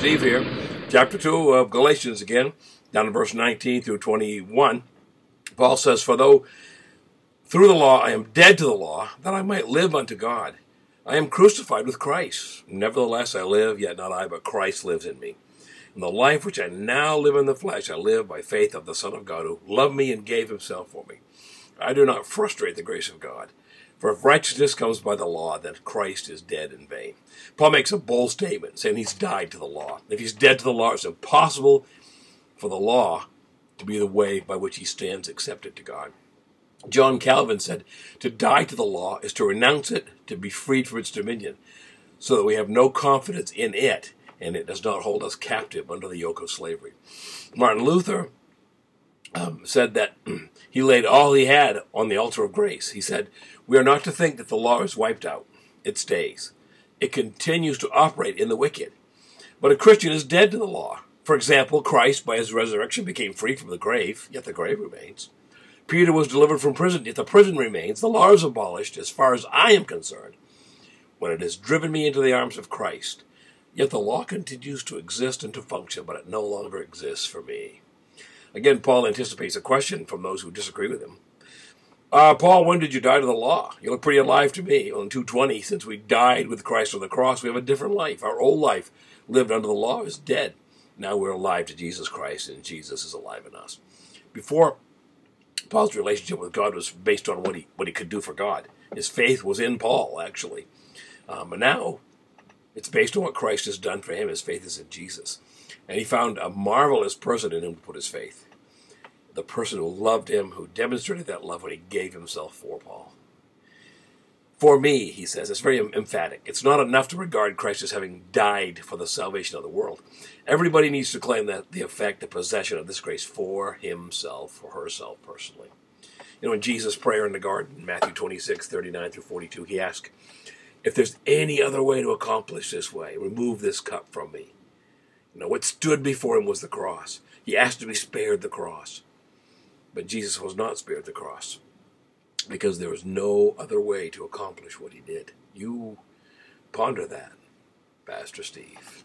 Steve here. Chapter 2 of Galatians again, down to verse 19 through 21. Paul says, "For though through the law I am dead to the law, that I might live unto God. I am crucified with Christ. Nevertheless I live, yet not I, but Christ lives in me. And the life which I now live in the flesh, I live by faith of the Son of God, who loved me and gave himself for me. I do not frustrate the grace of God. For if righteousness comes by the law, then Christ is dead in vain." Paul makes a bold statement, saying he's died to the law. If he's dead to the law, it's impossible for the law to be the way by which he stands accepted to God. John Calvin said, "To die to the law is to renounce it, to be freed from its dominion, so that we have no confidence in it, and it does not hold us captive under the yoke of slavery." Martin Luther said that he laid all he had on the altar of grace. He said, "We are not to think that the law is wiped out. It stays. It continues to operate in the wicked. But a Christian is dead to the law. For example, Christ, by his resurrection, became free from the grave, yet the grave remains. Peter was delivered from prison, yet the prison remains. The law is abolished, as far as I am concerned, when it has driven me into the arms of Christ. Yet the law continues to exist and to function, but it no longer exists for me." Again, Paul anticipates a question from those who disagree with him. Paul, when did you die to the law? You look pretty alive to me. On 2:20, since we died with Christ on the cross, we have a different life. Our old life, lived under the law, is dead. Now we're alive to Jesus Christ, and Jesus is alive in us. Before, Paul's relationship with God was based on what he could do for God. His faith was in Paul, actually. But now, it's based on what Christ has done for him. His faith is in Jesus. And he found a marvelous person in him to put his faith. The person who loved him, who demonstrated that love when he gave himself for Paul. For me, he says, it's very emphatic. It's not enough to regard Christ as having died for the salvation of the world. Everybody needs to claim that the effect, the possession of this grace for himself, or herself personally. You know, in Jesus' prayer in the garden, Matthew 26, 39 through 42, he asked, "If there's any other way to accomplish this way, remove this cup from me." You know, what stood before him was the cross. He asked to be spared the cross. But Jesus was not spared the cross, because there was no other way to accomplish what he did. You ponder that, Pastor Steve.